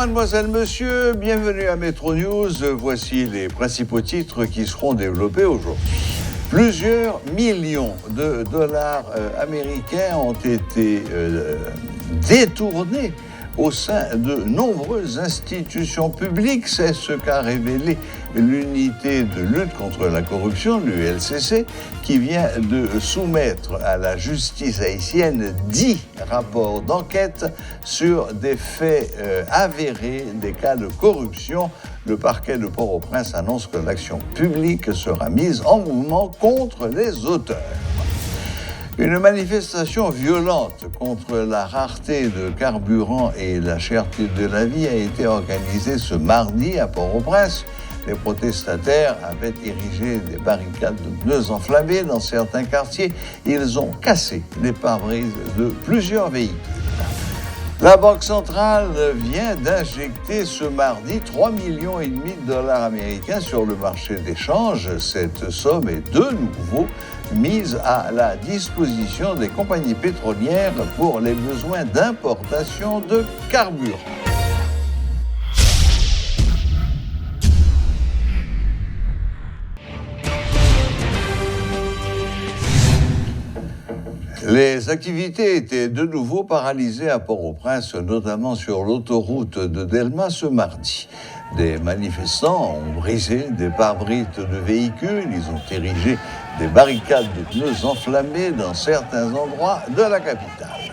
mademoiselle, monsieur, bienvenue à Metro News. Voici les principaux titres qui seront développés aujourd'hui. Plusieurs millions de dollars américains ont été détournés au sein de nombreuses institutions publiques. C'est ce qu'a révélé l'unité de lutte contre la corruption, l'ULCC, qui vient de soumettre à la justice haïtienne 10 rapports d'enquête sur des faits avérés, des cas de corruption. Le parquet de Port-au-Prince annonce que l'action publique sera mise en mouvement contre les auteurs. Une manifestation violente contre la rareté de carburant et la cherté de la vie a été organisée ce mardi à Port-au-Prince. Les protestataires avaient érigé des barricades de pneus enflammés dans certains quartiers. Ils ont cassé les pare-brises de plusieurs véhicules. La Banque centrale vient d'injecter ce mardi 3,5 millions de dollars américains sur le marché d'échange. Cette somme est de nouveau mise à la disposition des compagnies pétrolières pour les besoins d'importation de carburant. Les activités étaient de nouveau paralysées à Port-au-Prince, notamment sur l'autoroute de Delma ce mardi. Des manifestants ont brisé des pare-brises de véhicules, ils ont érigé des barricades de pneus enflammés dans certains endroits de la capitale.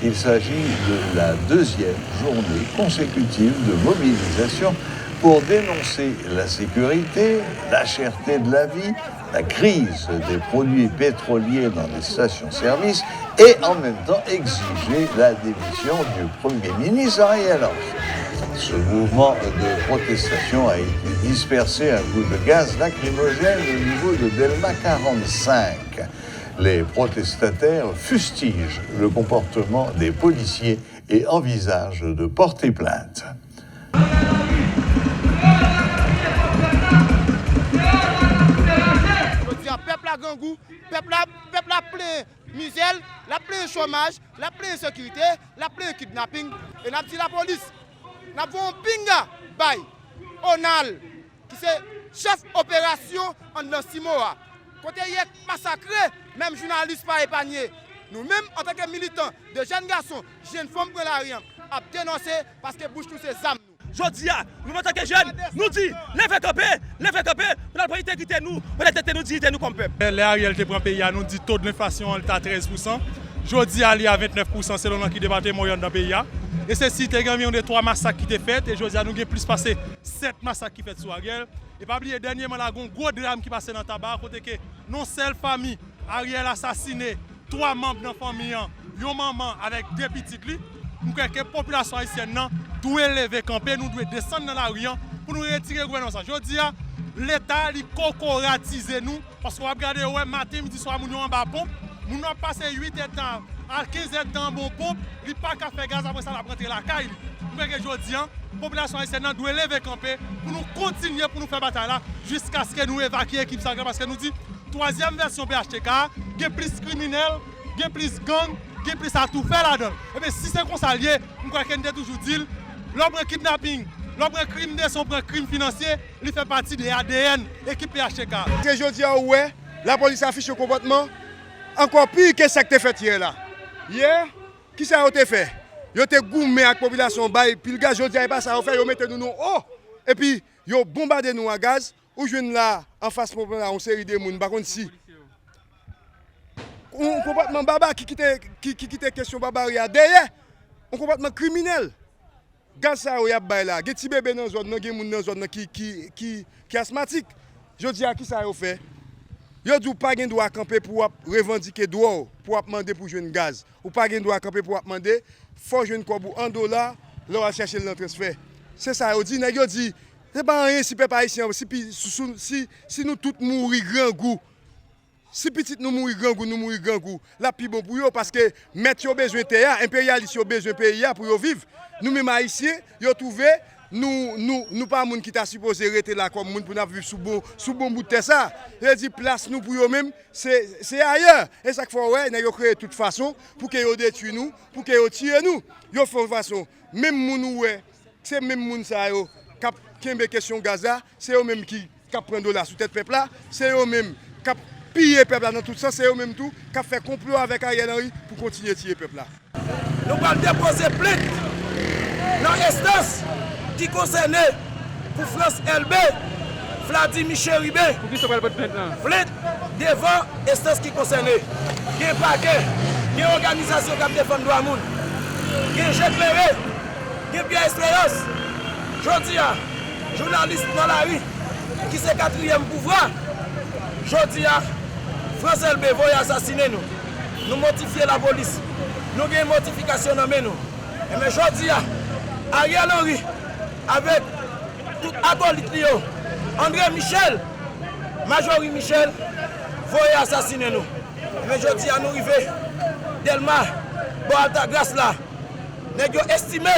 Il s'agit de la deuxième journée consécutive de mobilisation pour dénoncer la sécurité, la cherté de la vie, la crise des produits pétroliers dans les stations-service et en même temps exiger la démission du Premier ministre Ariel Henry. Ce mouvement de protestation a été dispersé à coup de gaz lacrymogène au niveau de Delma 45. Les protestataires fustigent le comportement des policiers et envisagent de porter plainte. Gangou, peuple a plein misère, la plein chômage, la plein insécurité, la plein kidnapping. Et n'a dit la police, n'a avons pinga bay Onal qui c'est chef opération en dans Simoa. Côté yek massacré, même journaliste pas épargné. Nous-mêmes en tant que militants de jeunes garçons, jeunes femmes pour la rien, à dénoncer parce que bouge tous ces âmes. Jodi, nous en tant que jeunes, nous disons, levez camper, pour la intégrité nous, pour la tête nous dignité nous comme peuple. Les Ariel te prend pays, nous dit taux de l'inflation est à 13%. Jodi, il est à 29% selon qui débattait moyen dans le pays. Et ceci, il y a eu 3 massacres qui étaient faits, et jodi, nous avons plus passé 7 massacres qui sont faits sur Ariel. Et pas oublier, dernièrement, il y a un gros drame qui passait dans le tabac, côté que non seule famille, Ariel assassiné 3 membres de la famille, une maman avec 2 petites lui. Nous croyons que la population haïtienne doit lever camper, nous devons descendre dans la rue pour nous retirer le gouvernement. Je dis, l'État il corporatise nous parce qu'on va regarder ouais matin midi soir nous en bas pompe, nous avons passé 8 ans à 15 ans bon pompe, il pas qu'à faire gaz après ça la rentrer la caille. Nous que je dis, la population haïtienne doit lever camper pour nous continuer pour nous faire bataille là jusqu'à ce que nous évacuions l'équipe sacrée parce que nous dit troisième version PHTK, il y a plus criminels, il y a plus gang, il y a plus à tout faire là-dedans. Et bien si c'est comme ça lié, nous croyons qu'on toujours dit l'homme kidnapping, l'homme crime de son crime financier, il fait partie de l'ADN équipe PHTK. Je dis ouais, la police affiche un comportement encore pire que ça que tu fait hier là. Hier, qui ça a été fait? Yo te goumé avec la population bail, puis le gaz jodi a pas ça fait, yo mette nous haut et puis yo bombardé nous à gaz ou jeune là en face population une série de monde par contre si un comportement baba qui quitte question barbarie derrière un comportement criminel. Gaz ça y a bail là, gen ti bébé dans zone, gen moun dans zone qui asthmatique. Jodi a qui ça yo fait? Yo dit pas gen droit camper pour revendiquer droit pour demander pour jeune gaz ou pas gen droit camper pour demander faut jeune quoi pour $1 leur va chercher le transfert. C'est ça yo dit nèg yo dit c'est pas rien si peuple haïtien si nous tous mourir grand goût. Si petit nous mourir grand goût, nous mourir grand goût. La plus bon pour eux parce que mettre yo besoin terre, impérialiste yo besoin pays pour yo vivre. Nous même haïtiens, yo trouvé nous pas moun qui t'a supposé rester là comme moun pour nous vivre sous bon bout de terre ça. Il dit place nous pour eux même c'est ailleurs. Et ça qu'il faut ouais, yo créer de toute façon pour que yo détruit nous, pour que yo tire nous. Yo font façon même moun ouais c'est même moun sa yo k'ap kembe question Gaza, c'est eux même qui k'ap prend dollar sous tête peuple là, c'est eux même k'ap piller peuple là dans tout ça, c'est eux même tout k'ap fait complot avec Ariel Henry pour continuer tirer peuple là. Nous allons déposer plainte dans l'instance qui concerne pour France LB, Vladimir Michel Ribé. Pour qui ça va le plainte là? Plainte devant l'instance qui concerne. Il y a un paquet, il y a une organisation qui défend le droit à monde. Il y a un jet clairé, il y a Pierre Espérance. Je dis à journaliste dans la rue qui c'est quatrième pouvoir. Je dis à France LB va assassiner nous. Nous mortifier la police. Nous avons une mortification dans nous. Mais je dis à Ariel Henry, avec tout acolyte, André Michel, Majorie Michel, voyez assassiner nous. Mais je dis à nous arriver, Delma, bon alta grâce là, nous avons estimé,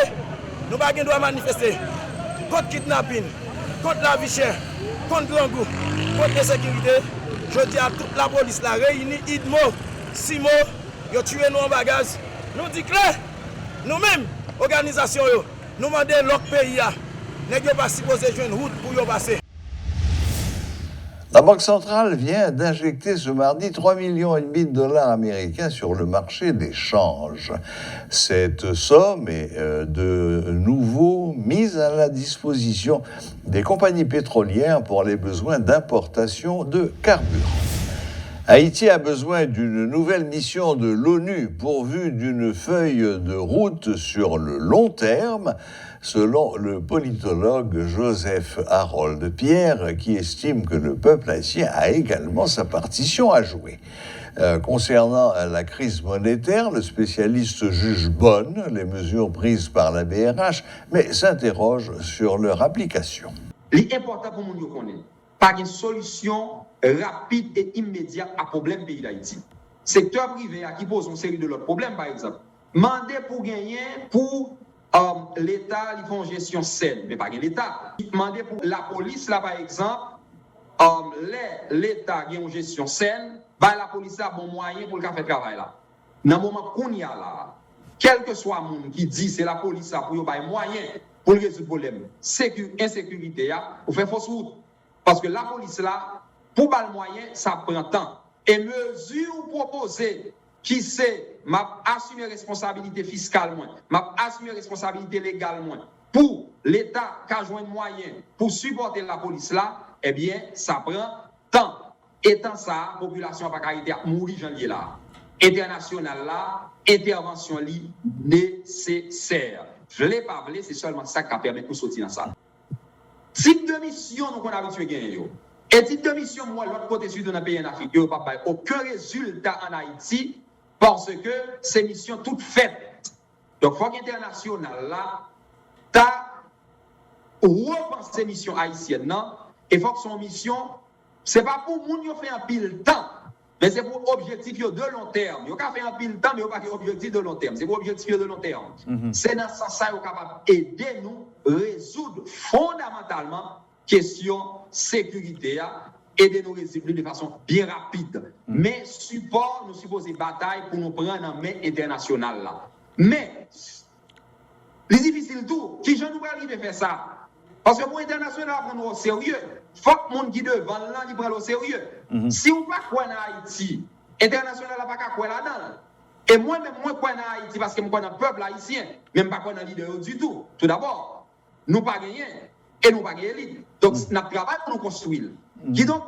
nous n'avons pas droit manifester contre kidnapping, contre la vie chère, contre grand goût, contre l'insécurité. Je dis à toute la police là, réunie, Idmo, Simo, ils ont tué nous en bagage. Nous disons clair, nous-mêmes, organisation, nous demandons l'autre pays, nous ne pas supposé jouer une route pour y passer. La Banque centrale vient d'injecter ce mardi 3,5 millions de dollars américains sur le marché des changes. Cette somme est de nouveau mise à la disposition des compagnies pétrolières pour les besoins d'importation de carburant. Haïti a besoin d'une nouvelle mission de l'ONU pourvue d'une feuille de route sur le long terme, selon le politologue Joseph Harold Pierre, qui estime que le peuple haïtien a également sa partition à jouer. Concernant la crise monétaire, le spécialiste juge bonnes les mesures prises par la BRH, mais s'interroge sur leur application. L'important pour nous connaître, pas une solution rapide et immédiate à problème pays d'Haïti. Secteur privé qui pose une série de l'autre problèmes, par exemple. Mandé pour gagner pour l'État, ils font gestion saine, mais pas l'État. Mandé pour la police, là, par exemple, l'État qui a une gestion saine, bah, la police a bon moyen pour le faire travail là. Dans le moment qu'on y a là, quel que soit le monde qui dit c'est la police pour y avoir moyen pour résoudre le problème, insécurité, pour faire fausse route. Parce que la police là, pour pas le moyen, ça prend temps. Et mesure proposée, qui c'est, m'a assumé responsabilité fiscale moins, m'a assumé responsabilité légale moins, pour l'État qui a joué moyen pour supporter la police là, eh bien, ça prend temps. Étant ça, la population n'a pas été mourir janvier là. International là, intervention li nécessaire. Je ne l'ai pas voulu, c'est seulement ça qui permet de sortir dans ça. Type de mission, nous avons habitué à gagner. Et type de mission, moi, l'autre côté sud de notre pays en Afrique, il n'y a pas aucun résultat en Haïti parce que ces missions toutes faites. Donc, il faut qu'international là, repense ces missions haïtiennes, non? Et il faut que son mission, ce n'est pas pour nous faire un pile temps, mais c'est pour objectif de long terme. Il n'y a pas fait un pile temps, mais il n'y a pas d'objectif de long terme. C'est pour objectif de long terme. C'est dans ce sens-là qu'on est capable d'aider nous à résoudre fondamentalement question sécurité, aider nous à résoudre de façon bien rapide. Mais support, nous supposons bataille pour nous prendre en main internationale là. Mais, c'est difficile tout. Qui je nous arrive à faire ça? Parce que pour l'international, prendre au sérieux, il faut que les gens qui devant là, ils prennent au sérieux. Si on ne pas quoi en Haïti, l'international n'a pas qu'à quoi là-dedans. Et moi-même, moi, quoi en Haïti, parce que je connais le peuple haïtien, même pas quoi dans leader du tout. Tout d'abord, nous pas gagner et nous pas gagner. Donc, nous travaillons pour nous construire. Qui donc,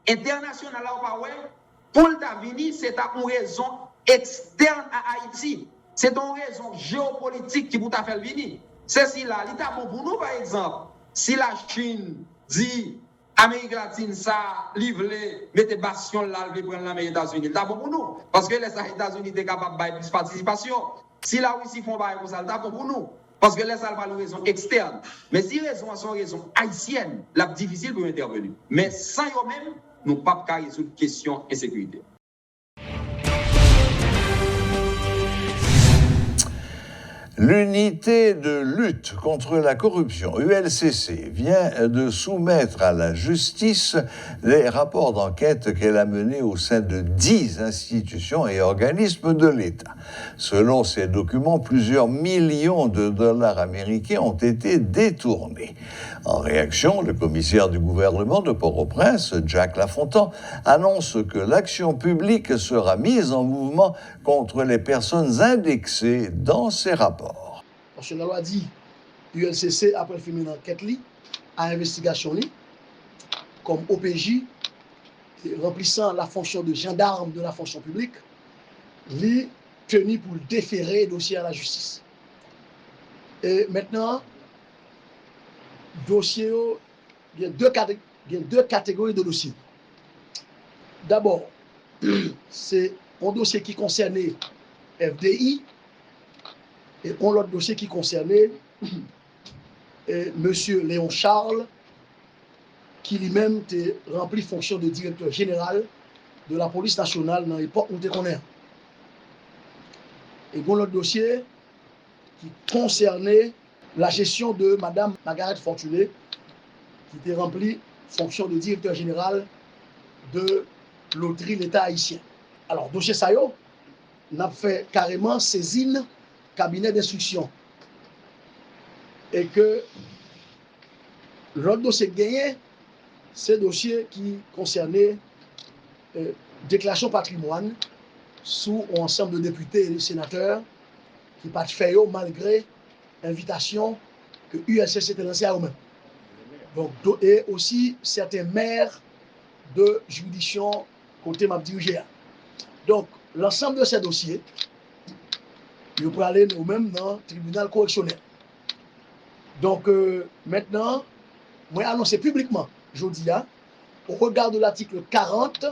international là, pour le venir, c'est une raison externe à Haïti. C'est une raison géopolitique qui vous a fait venir. C'est si là, l'État bon pour nous, par exemple, si la Chine dit Amérique latine, ça, livre, mettez bastion là, le prendre les États-Unis, l'État bon pour nous. Parce que les États-Unis sont capables de plus participation. Si la Russie font bail pour ça, l'État bon pour nous. Parce que les Alpes ont une raison externe. Mais si les raisons sont raisons haïtiennes, c'est difficile pour intervenir. Mais sans eux-mêmes, nous ne pouvons pas résoudre la question de sécurité. L'unité de lutte contre la corruption, ULCC, vient de soumettre à la justice les rapports d'enquête qu'elle a menés au sein de 10 institutions et organismes de l'État. Selon ces documents, plusieurs millions de dollars américains ont été détournés. En réaction, le commissaire du gouvernement de Port-au-Prince, Jack Lafontan, annonce que l'action publique sera mise en mouvement contre les personnes indexées dans ces rapports. Parce que la loi dit ULCC, après faire une enquête, à investigation, comme OPJ, remplissant la fonction de gendarme de la fonction publique, lui tenu pour déférer le dossier à la justice. Et maintenant, dossier, il y a deux catégories de dossiers. D'abord, c'est un dossier qui concernait FDI et un autre dossier qui concernait M. Léon Charles, qui lui-même a rempli fonction de directeur général de la police nationale dans l'époque où on connaît. Et un autre dossier qui concernait la gestion de Mme Margaret Fortuné, qui était rempli fonction de directeur général de loterie l'État haïtien. Alors, dossier ça, on a fait carrément saisine cabinet d'instruction. Et que l'autre dossier gagné, c'est dossier qui concernait déclaration patrimoine sous un ensemble de députés et de sénateurs qui pas fait malgré invitation que ULCC était lancée à eux-mêmes. Donc, et aussi certains maires de juridiction côté m'a dirigé. Donc, l'ensemble de ces dossiers, ils pourraient aller nous-mêmes dans le tribunal correctionnel. Donc, maintenant, moi, annoncé publiquement, je dis, au regard de l'article 40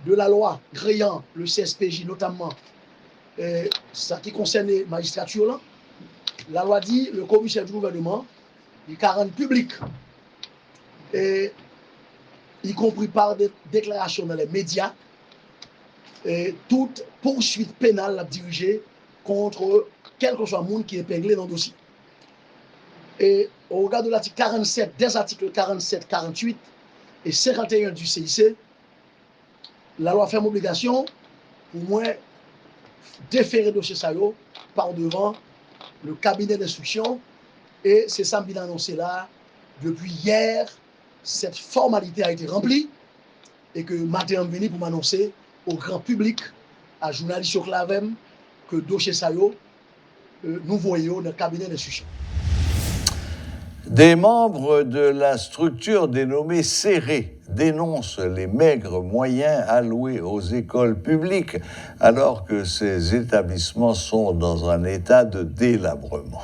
de la loi créant le CSPJ, notamment, ça qui concerne la magistrature, la loi dit le commissaire du gouvernement, il a rendu public, et, y compris par des déclarations dans les médias, et toute poursuite pénale à diriger contre quel que soit le monde qui est épinglé dans le dossier. Et au regard de l'article 47, des articles 47, 48 et 51 du CIC, la loi ferme obligation pour moi déférer le dossier Sayo par devant le cabinet d'instruction. Et c'est ça que je annoncé là. Depuis hier, cette formalité a été remplie et que matin venu pour m'annoncer au grand public, à journalistes sur Clavem, que le dossier Sayo, nous voyons dans le cabinet d'instruction. Des membres de la structure dénommée Serré dénoncent les maigres moyens alloués aux écoles publiques alors que ces établissements sont dans un état de délabrement.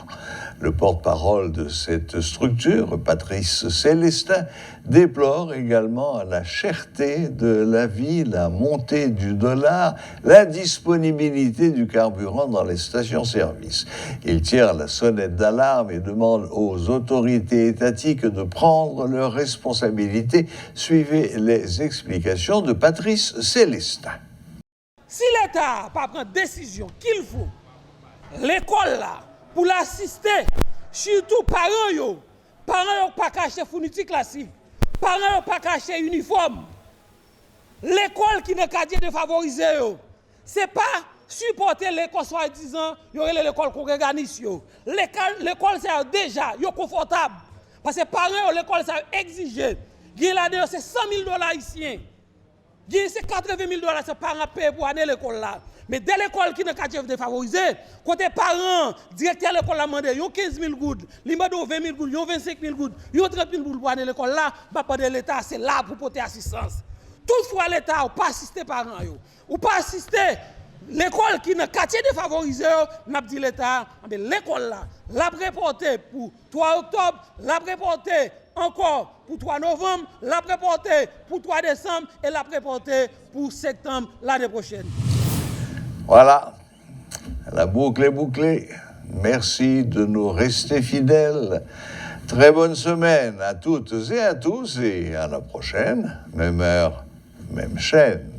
Le porte-parole de cette structure, Patrice Célestin, déplore également la cherté de la vie, la montée du dollar, l'indisponibilité du carburant dans les stations-service. Il tire la sonnette d'alarme et demande aux autorités étatiques de prendre leurs responsabilités. Suivez les explications de Patrice Célestin. Si l'État n'a pas pris décision qu'il faut, l'école là, pour l'assister, surtout parents yo pas cacher fourniture classique, parents yo pas cacher uniforme. L'école qui n'est qu'à dire de favoriser yo, c'est pas supporter l'école soi-disant, y aurait l'école congréganationiste yo. L'école c'est déjà yo confortable parce que parents l'école ça exige. Gain là-dedans c'est $100,000 haïtiens. Gain c'est $80,000 c'est parents payer pour aller l'école là. Mais dès l'école qui n'est pas défavorisée, côté parents, directeur de l'école a demandé, ils ont 15 000 gouttes, ils ont 20 000 gouttes, ils ont 25 000 gouttes, ils ont 30 000 gouttes pour aller l'école là, pas de l'État, c'est là pour porter assistance. Toutefois, l'État n'a pas assisté les parents, ou pas assisté l'école qui n'est pas défavorisée, n'a dit l'État, mais l'école là, l'a reporté pour 3 octobre, l'a reporté encore pour 3 novembre, l'a reporté pour 3 décembre et l'a reporté pour septembre l'année prochaine. Voilà, la boucle est bouclée. Merci de nous rester fidèles. Très bonne semaine à toutes et à tous et à la prochaine. Même heure, même chaîne.